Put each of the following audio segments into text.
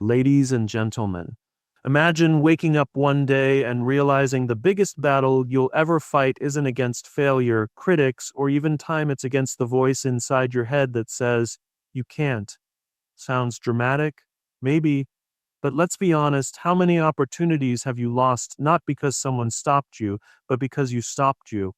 Ladies and gentlemen, imagine waking up one day and realizing the biggest battle you'll ever fight isn't against failure, critics, or even time. It's against the voice inside your head that says, "You can't." Sounds dramatic? Maybe. But let's be honest, how many opportunities have you lost not because someone stopped you, but because you stopped you?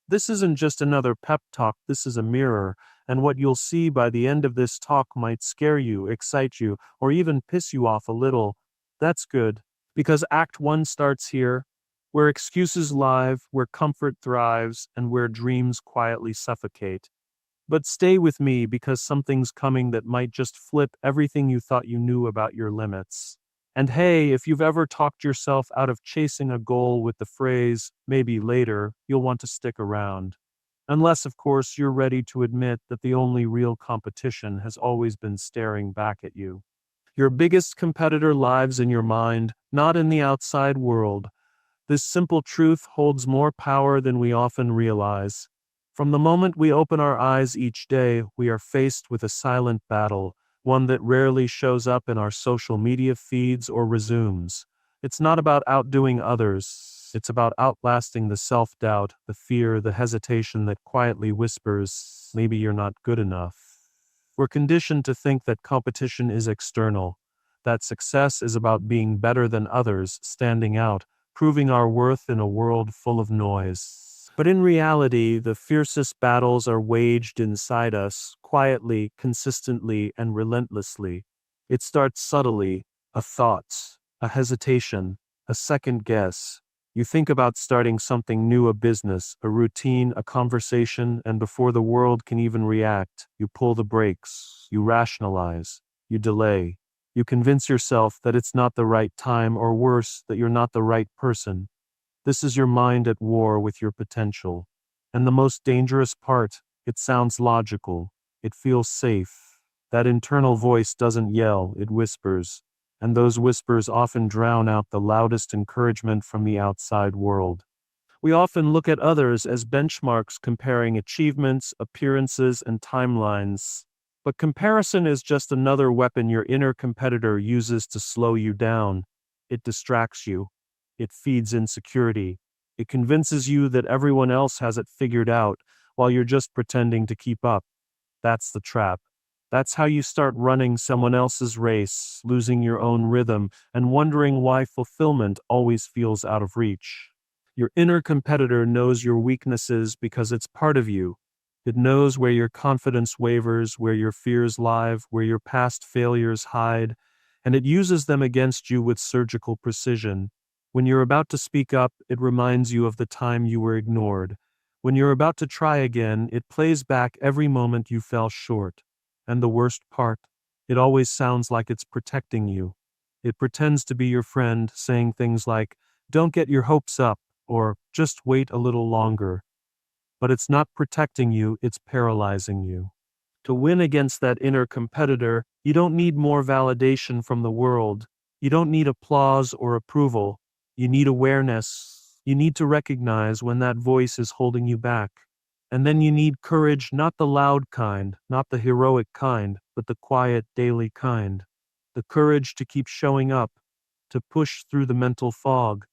This isn't just another pep talk, this is a mirror, and what you'll see by the end of this talk might scare you, excite you, or even piss you off a little. That's good, because Act 1 starts here, where excuses live, where comfort thrives, and where dreams quietly suffocate. But stay with me because something's coming that might just flip everything you thought you knew about your limits. And hey, if you've ever talked yourself out of chasing a goal with the phrase, maybe later, you'll want to stick around. Unless, of course, you're ready to admit that the only real competition has always been staring back at you. Your biggest competitor lives in your mind, not in the outside world. This simple truth holds more power than we often realize. From the moment we open our eyes each day, we are faced with a silent battle, one that rarely shows up in our social media feeds or resumes. It's not about outdoing others, it's about outlasting the self-doubt, the fear, the hesitation that quietly whispers, maybe you're not good enough. We're conditioned to think that competition is external, that success is about being better than others, standing out, proving our worth in a world full of noise. But in reality, the fiercest battles are waged inside us, quietly, consistently, and relentlessly. It starts subtly, a thought, a hesitation, a second guess. You think about starting something new, a business, a routine, a conversation, and before the world can even react, you pull the brakes, you rationalize, you delay. You convince yourself that it's not the right time, or worse, that you're not the right person. This is your mind at war with your potential. And the most dangerous part, it sounds logical. It feels safe. That internal voice doesn't yell, it whispers. And those whispers often drown out the loudest encouragement from the outside world. We often look at others as benchmarks, comparing achievements, appearances, and timelines. But comparison is just another weapon your inner competitor uses to slow you down. It distracts you. It feeds insecurity. It convinces you that everyone else has it figured out, while you're just pretending to keep up. That's the trap. That's how you start running someone else's race, losing your own rhythm, and wondering why fulfillment always feels out of reach. Your inner competitor knows your weaknesses because it's part of you. It knows where your confidence wavers, where your fears live, where your past failures hide, and it uses them against you with surgical precision. When you're about to speak up, it reminds you of the time you were ignored. When you're about to try again, it plays back every moment you fell short. And the worst part, it always sounds like it's protecting you. It pretends to be your friend, saying things like, "Don't get your hopes up," or "Just wait a little longer." But it's not protecting you, it's paralyzing you. To win against that inner competitor, you don't need more validation from the world. You don't need applause or approval. You need awareness. You need to recognize when that voice is holding you back. And then you need courage, not the loud kind, not the heroic kind, but the quiet, daily kind. The courage to keep showing up, to push through the mental fog,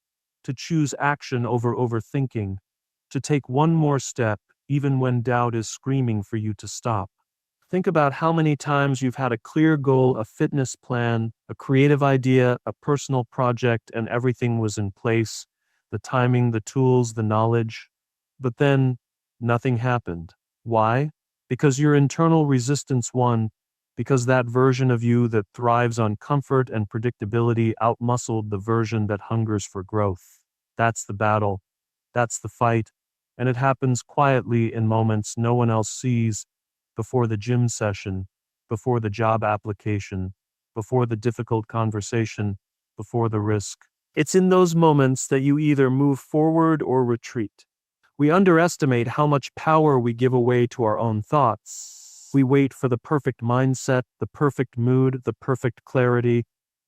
to choose action over overthinking, to take one more step, even when doubt is screaming for you to stop. Think about how many times you've had a clear goal, a fitness plan, a creative idea, a personal project, and everything was in place, the timing, the tools, the knowledge. But then, nothing happened. Why? Because your internal resistance won, because that version of you that thrives on comfort and predictability outmuscled the version that hungers for growth. That's the battle. That's the fight. And it happens quietly in moments no one else sees, before the gym session, before the job application, before the difficult conversation, before the risk. It's in those moments that you either move forward or retreat. We underestimate how much power we give away to our own thoughts. We wait for the perfect mindset, the perfect mood, the perfect clarity.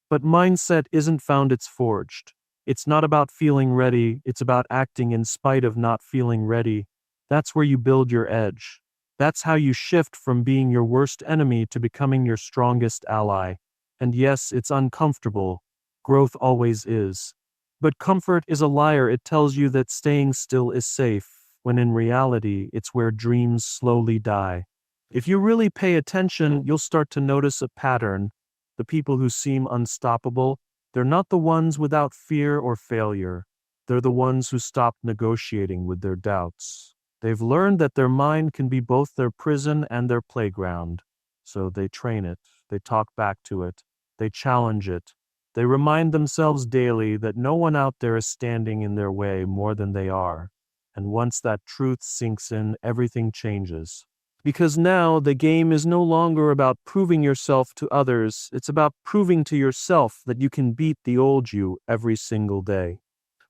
But mindset isn't found, it's forged. It's not about feeling ready, it's about acting in spite of not feeling ready. That's where you build your edge. That's how you shift from being your worst enemy to becoming your strongest ally. And yes, it's uncomfortable. Growth always is. But comfort is a liar. It tells you that staying still is safe, when in reality, it's where dreams slowly die. If you really pay attention, you'll start to notice a pattern. The people who seem unstoppable, they're not the ones without fear or failure. They're the ones who stop negotiating with their doubts. They've learned that their mind can be both their prison and their playground. So they train it, they talk back to it, they challenge it. They remind themselves daily that no one out there is standing in their way more than they are. And once that truth sinks in, everything changes. Because now the game is no longer about proving yourself to others, it's about proving to yourself that you can beat the old you every single day.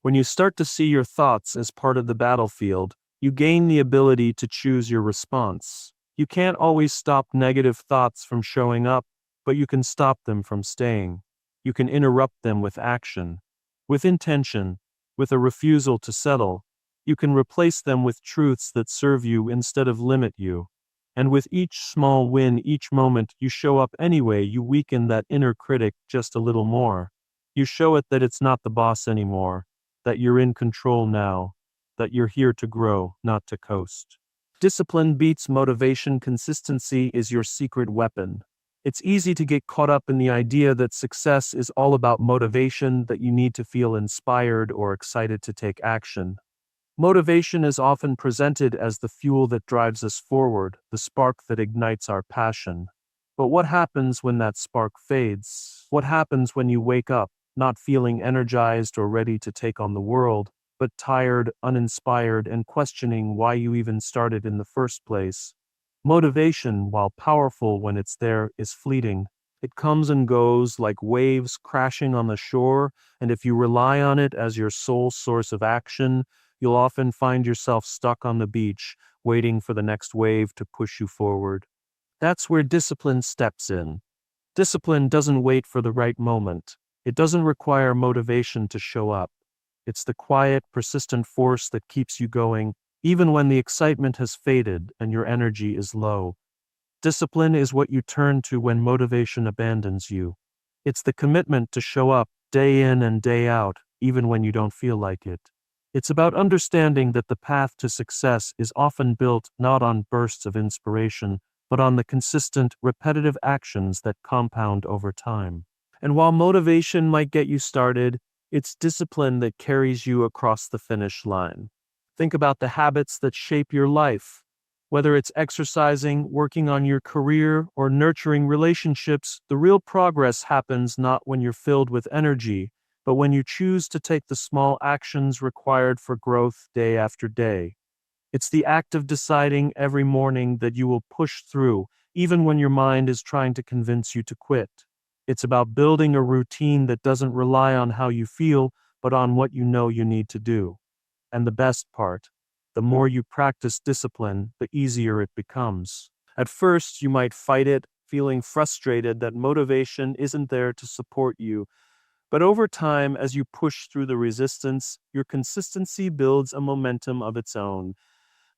When you start to see your thoughts as part of the battlefield, you gain the ability to choose your response. You can't always stop negative thoughts from showing up, but you can stop them from staying. You can interrupt them with action, with intention, with a refusal to settle. You can replace them with truths that serve you instead of limit you. And with each small win, each moment you show up anyway, you weaken that inner critic just a little more. You show it that it's not the boss anymore, that you're in control now, that you're here to grow, not to coast. Discipline beats motivation. Consistency is your secret weapon. It's easy to get caught up in the idea that success is all about motivation, that you need to feel inspired or excited to take action. Motivation is often presented as the fuel that drives us forward, the spark that ignites our passion. But what happens when that spark fades? What happens when you wake up, not feeling energized or ready to take on the world, but tired, uninspired, and questioning why you even started in the first place? Motivation, while powerful when it's there, is fleeting. It comes and goes like waves crashing on the shore, and if you rely on it as your sole source of action, you'll often find yourself stuck on the beach, waiting for the next wave to push you forward. That's where discipline steps in. Discipline doesn't wait for the right moment. It doesn't require motivation to show up. It's the quiet, persistent force that keeps you going, even when the excitement has faded and your energy is low. Discipline is what you turn to when motivation abandons you. It's the commitment to show up day in and day out, even when you don't feel like it. It's about understanding that the path to success is often built not on bursts of inspiration, but on the consistent, repetitive actions that compound over time. And while motivation might get you started, it's discipline that carries you across the finish line. Think about the habits that shape your life. Whether it's exercising, working on your career, or nurturing relationships, the real progress happens not when you're filled with energy, but when you choose to take the small actions required for growth day after day. It's the act of deciding every morning that you will push through, even when your mind is trying to convince you to quit. It's about building a routine that doesn't rely on how you feel, but on what you know you need to do. And the best part, the more you practice discipline, the easier it becomes. At first, you might fight it, feeling frustrated that motivation isn't there to support you. But over time, as you push through the resistance, your consistency builds a momentum of its own.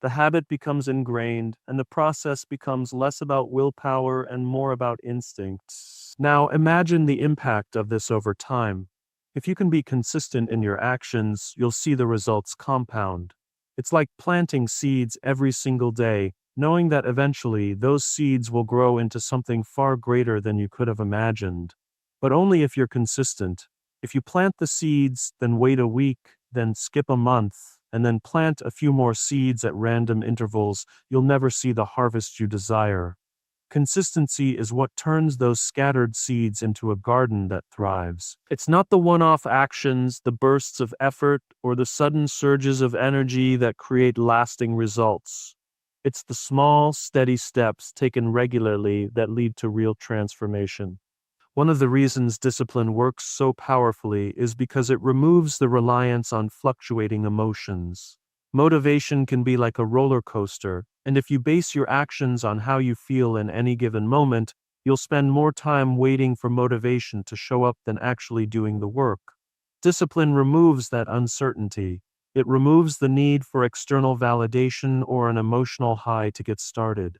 The habit becomes ingrained, and the process becomes less about willpower and more about instinct. Now, imagine the impact of this over time. If you can be consistent in your actions, you'll see the results compound. It's like planting seeds every single day, knowing that eventually those seeds will grow into something far greater than you could have imagined. But only if you're consistent. If you plant the seeds, then wait a week, then skip a month, and then plant a few more seeds at random intervals, you'll never see the harvest you desire. Consistency is what turns those scattered seeds into a garden that thrives. It's not the one-off actions, the bursts of effort, or the sudden surges of energy that create lasting results. It's the small, steady steps taken regularly that lead to real transformation. One of the reasons discipline works so powerfully is because it removes the reliance on fluctuating emotions. Motivation can be like a roller coaster, and if you base your actions on how you feel in any given moment, you'll spend more time waiting for motivation to show up than actually doing the work. Discipline removes that uncertainty. It removes the need for external validation or an emotional high to get started.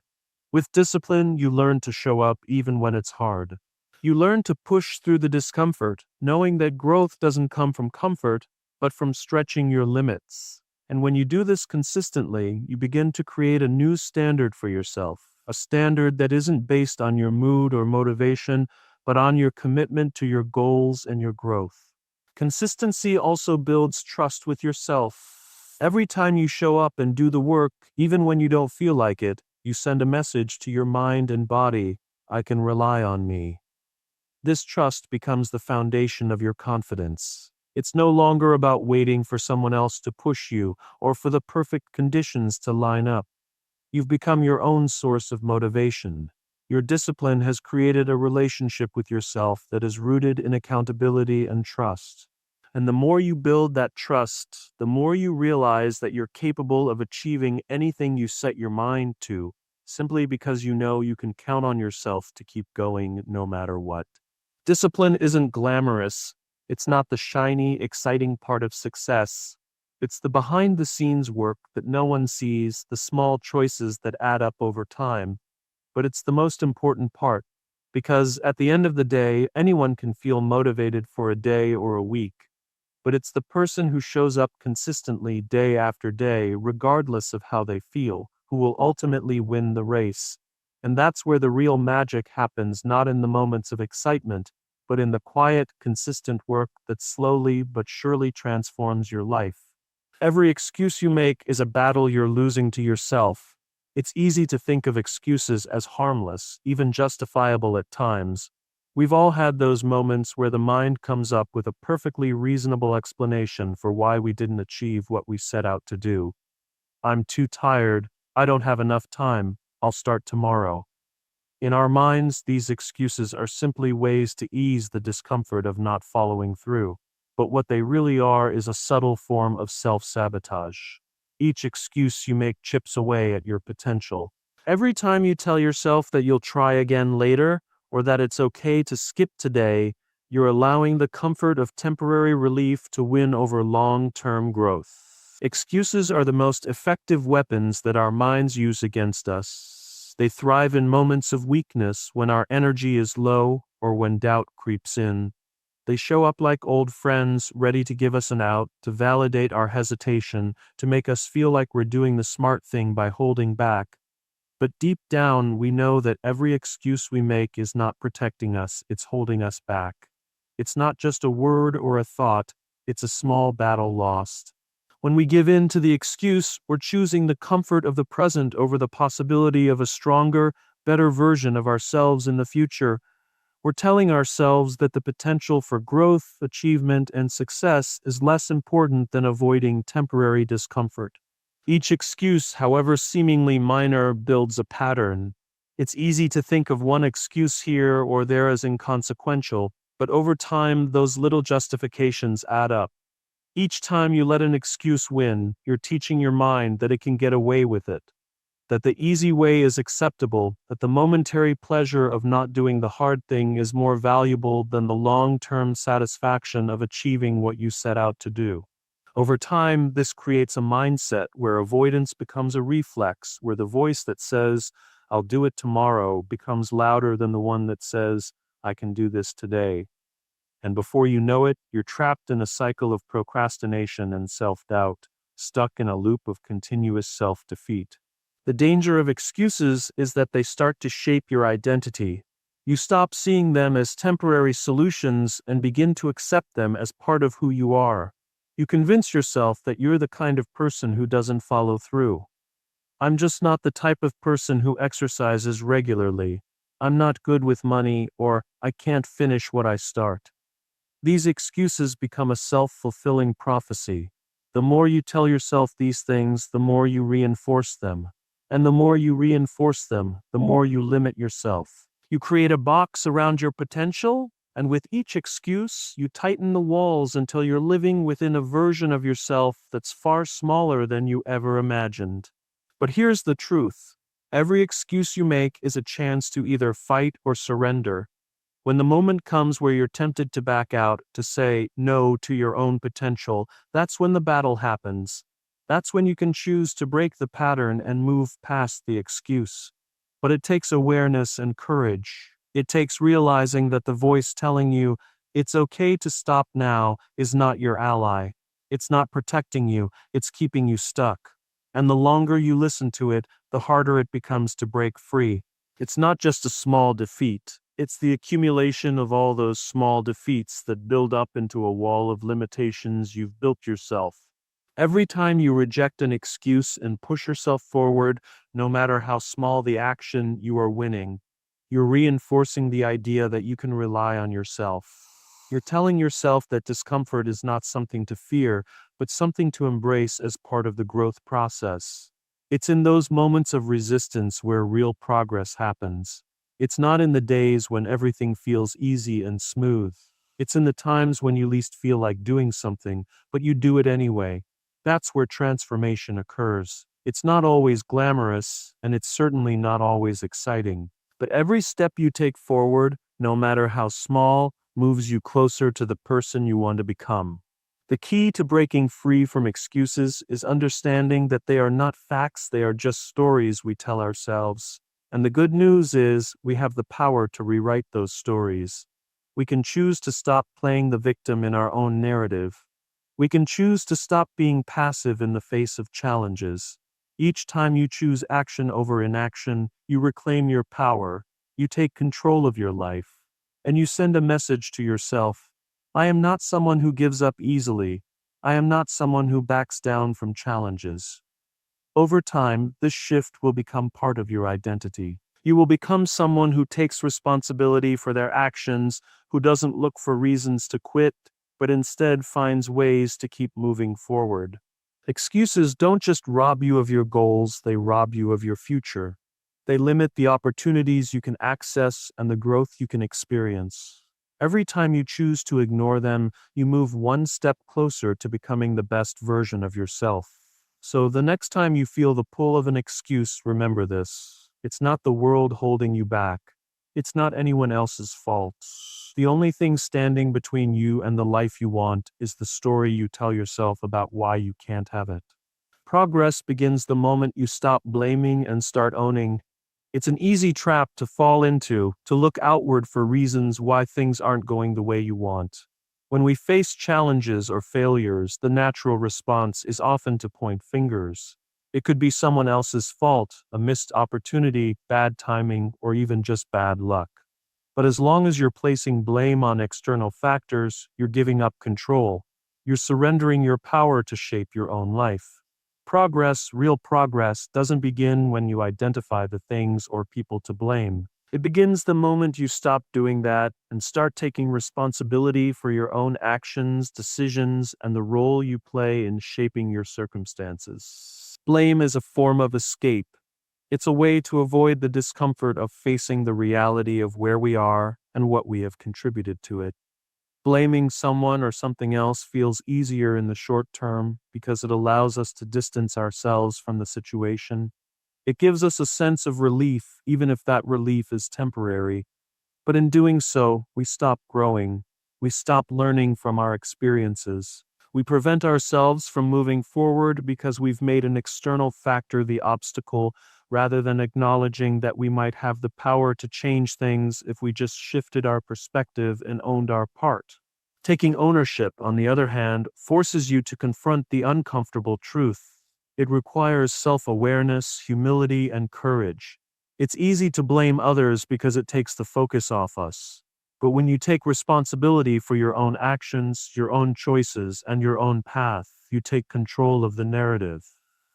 With discipline, you learn to show up even when it's hard. You learn to push through the discomfort, knowing that growth doesn't come from comfort, but from stretching your limits. And when you do this consistently, you begin to create a new standard for yourself, a standard that isn't based on your mood or motivation, but on your commitment to your goals and your growth. Consistency also builds trust with yourself. Every time you show up and do the work, even when you don't feel like it, you send a message to your mind and body: I can rely on me. This trust becomes the foundation of your confidence. It's no longer about waiting for someone else to push you or for the perfect conditions to line up. You've become your own source of motivation. Your discipline has created a relationship with yourself that is rooted in accountability and trust. And the more you build that trust, the more you realize that you're capable of achieving anything you set your mind to, simply because you know you can count on yourself to keep going no matter what. Discipline isn't glamorous. It's not the shiny, exciting part of success. It's the behind-the-scenes work that no one sees, the small choices that add up over time. But it's the most important part, because at the end of the day, anyone can feel motivated for a day or a week. But it's the person who shows up consistently day after day, regardless of how they feel, who will ultimately win the race. And that's where the real magic happens, not in the moments of excitement, but in the quiet, consistent work that slowly but surely transforms your life. Every excuse you make is a battle you're losing to yourself. It's easy to think of excuses as harmless, even justifiable at times. We've all had those moments where the mind comes up with a perfectly reasonable explanation for why we didn't achieve what we set out to do. I'm too tired. I don't have enough time. I'll start tomorrow. In our minds, these excuses are simply ways to ease the discomfort of not following through. But what they really are is a subtle form of self-sabotage. Each excuse you make chips away at your potential. Every time you tell yourself that you'll try again later, or that it's okay to skip today, you're allowing the comfort of temporary relief to win over long-term growth. Excuses are the most effective weapons that our minds use against us. They thrive in moments of weakness, when our energy is low or when doubt creeps in. They show up like old friends, ready to give us an out, to validate our hesitation, to make us feel like we're doing the smart thing by holding back. But deep down, we know that every excuse we make is not protecting us, it's holding us back. It's not just a word or a thought, it's a small battle lost. When we give in to the excuse, we're choosing the comfort of the present over the possibility of a stronger, better version of ourselves in the future. We're telling ourselves that the potential for growth, achievement, and success is less important than avoiding temporary discomfort. Each excuse, however seemingly minor, builds a pattern. It's easy to think of one excuse here or there as inconsequential, but over time, those little justifications add up. Each time you let an excuse win, you're teaching your mind that it can get away with it, that the easy way is acceptable, that the momentary pleasure of not doing the hard thing is more valuable than the long-term satisfaction of achieving what you set out to do. Over time, this creates a mindset where avoidance becomes a reflex, where the voice that says, "I'll do it tomorrow," becomes louder than the one that says, "I can do this today." And before you know it, you're trapped in a cycle of procrastination and self-doubt, stuck in a loop of continuous self-defeat. The danger of excuses is that they start to shape your identity. You stop seeing them as temporary solutions and begin to accept them as part of who you are. You convince yourself that you're the kind of person who doesn't follow through. I'm just not the type of person who exercises regularly. I'm not good with money, or I can't finish what I start. These excuses become a self-fulfilling prophecy. The more you tell yourself these things, the more you reinforce them. And the more you reinforce them, the more you limit yourself. You create a box around your potential, and with each excuse, you tighten the walls until you're living within a version of yourself that's far smaller than you ever imagined. But here's the truth. Every excuse you make is a chance to either fight or surrender. When the moment comes where you're tempted to back out, to say no to your own potential, that's when the battle happens. That's when you can choose to break the pattern and move past the excuse. But it takes awareness and courage. It takes realizing that the voice telling you it's okay to stop now is not your ally. It's not protecting you, it's keeping you stuck. And the longer you listen to it, the harder it becomes to break free. It's not just a small defeat, it's the accumulation of all those small defeats that build up into a wall of limitations you've built yourself. Every time you reject an excuse and push yourself forward, no matter how small the action, you are winning. You're reinforcing the idea that you can rely on yourself. You're telling yourself that discomfort is not something to fear, but something to embrace as part of the growth process. It's in those moments of resistance where real progress happens. It's not in the days when everything feels easy and smooth. It's in the times when you least feel like doing something, but you do it anyway. That's where transformation occurs. It's not always glamorous, and it's certainly not always exciting. But every step you take forward, no matter how small, moves you closer to the person you want to become. The key to breaking free from excuses is understanding that they are not facts, they are just stories we tell ourselves. And the good news is, we have the power to rewrite those stories. We can choose to stop playing the victim in our own narrative. We can choose to stop being passive in the face of challenges. Each time you choose action over inaction, you reclaim your power, you take control of your life, and you send a message to yourself. I am not someone who gives up easily. I am not someone who backs down from challenges. Over time, this shift will become part of your identity. You will become someone who takes responsibility for their actions, who doesn't look for reasons to quit, but instead finds ways to keep moving forward. Excuses don't just rob you of your goals, they rob you of your future. They limit the opportunities you can access and the growth you can experience. Every time you choose to ignore them, you move one step closer to becoming the best version of yourself. So the next time you feel the pull of an excuse, remember this. It's not the world holding you back. It's not anyone else's fault. The only thing standing between you and the life you want is the story you tell yourself about why you can't have it. Progress begins the moment you stop blaming and start owning. It's an easy trap to fall into, to look outward for reasons why things aren't going the way you want. When we face challenges or failures, the natural response is often to point fingers. It could be someone else's fault, a missed opportunity, bad timing, or even just bad luck. But as long as you're placing blame on external factors, you're giving up control. You're surrendering your power to shape your own life. Progress, real progress, doesn't begin when you identify the things or people to blame. It begins the moment you stop doing that and start taking responsibility for your own actions, decisions, and the role you play in shaping your circumstances. Blame is a form of escape. It's a way to avoid the discomfort of facing the reality of where we are and what we have contributed to it. Blaming someone or something else feels easier in the short term because it allows us to distance ourselves from the situation. It gives us a sense of relief, even if that relief is temporary. But in doing so, we stop growing. We stop learning from our experiences. We prevent ourselves from moving forward because we've made an external factor the obstacle, rather than acknowledging that we might have the power to change things if we just shifted our perspective and owned our part. Taking ownership, on the other hand, forces you to confront the uncomfortable truth. It requires self-awareness, humility, and courage. It's easy to blame others because it takes the focus off us. But when you take responsibility for your own actions, your own choices, and your own path, you take control of the narrative.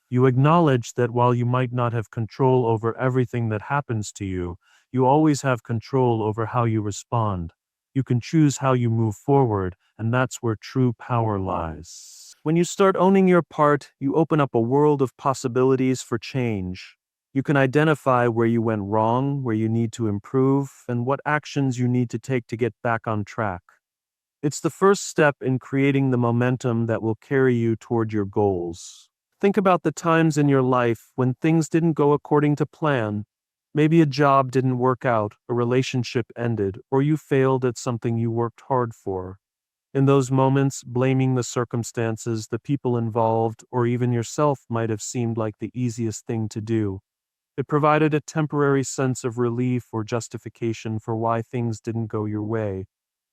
You acknowledge that while you might not have control over everything that happens to you, you always have control over how you respond. You can choose how you move forward, and that's where true power lies. When you start owning your part, you open up a world of possibilities for change. You can identify where you went wrong, where you need to improve, and what actions you need to take to get back on track. It's the first step in creating the momentum that will carry you toward your goals. Think about the times in your life when things didn't go according to plan. Maybe a job didn't work out, a relationship ended, or you failed at something you worked hard for. In those moments, blaming the circumstances, the people involved, or even yourself might have seemed like the easiest thing to do. It provided a temporary sense of relief or justification for why things didn't go your way.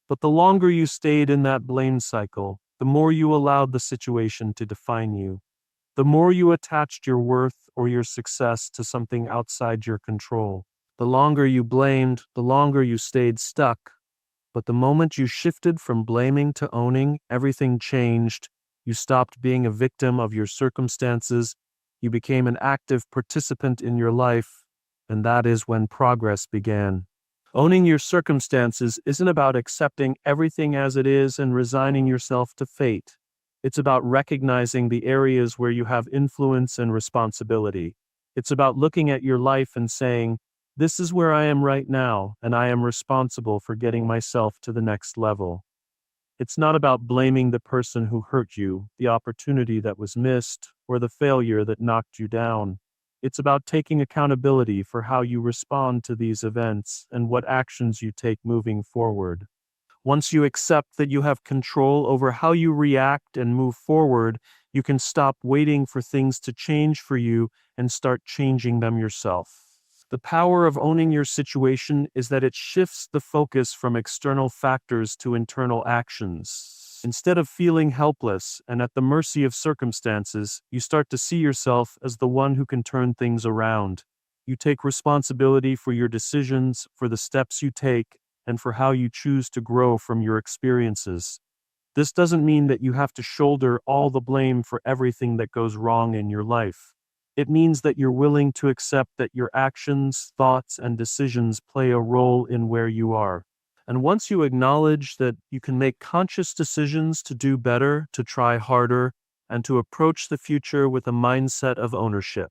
But the longer you stayed in that blame cycle, the more you allowed the situation to define you. The more you attached your worth or your success to something outside your control. The longer you blamed, the longer you stayed stuck. But the moment you shifted from blaming to owning, everything changed. You stopped being a victim of your circumstances. You became an active participant in your life. And that is when progress began. Owning your circumstances isn't about accepting everything as it is and resigning yourself to fate. It's about recognizing the areas where you have influence and responsibility. It's about looking at your life and saying, this is where I am right now, and I am responsible for getting myself to the next level. It's not about blaming the person who hurt you, the opportunity that was missed, or the failure that knocked you down. It's about taking accountability for how you respond to these events and what actions you take moving forward. Once you accept that you have control over how you react and move forward, you can stop waiting for things to change for you and start changing them yourself. The power of owning your situation is that it shifts the focus from external factors to internal actions. Instead of feeling helpless and at the mercy of circumstances, you start to see yourself as the one who can turn things around. You take responsibility for your decisions, for the steps you take, and for how you choose to grow from your experiences. This doesn't mean that you have to shoulder all the blame for everything that goes wrong in your life. It means that you're willing to accept that your actions, thoughts, and decisions play a role in where you are. And once you acknowledge that you can make conscious decisions to do better, to try harder, and to approach the future with a mindset of ownership.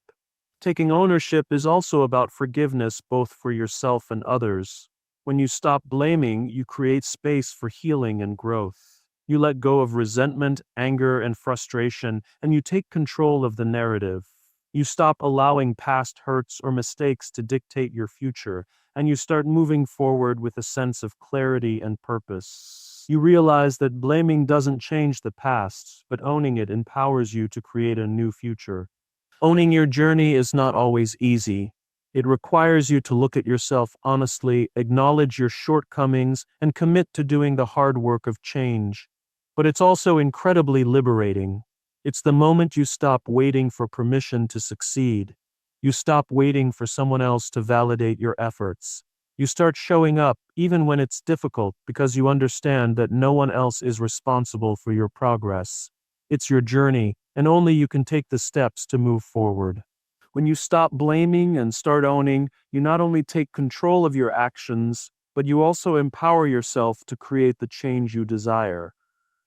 Taking ownership is also about forgiveness both for yourself and others. When you stop blaming, you create space for healing and growth. You let go of resentment, anger, and frustration, and you take control of the narrative. You stop allowing past hurts or mistakes to dictate your future, and you start moving forward with a sense of clarity and purpose. You realize that blaming doesn't change the past, but owning it empowers you to create a new future. Owning your journey is not always easy. It requires you to look at yourself honestly, acknowledge your shortcomings, and commit to doing the hard work of change. But it's also incredibly liberating. It's the moment you stop waiting for permission to succeed. You stop waiting for someone else to validate your efforts. You start showing up, even when it's difficult, because you understand that no one else is responsible for your progress. It's your journey, and only you can take the steps to move forward. When you stop blaming and start owning, you not only take control of your actions, but you also empower yourself to create the change you desire.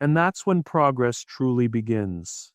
And that's when progress truly begins.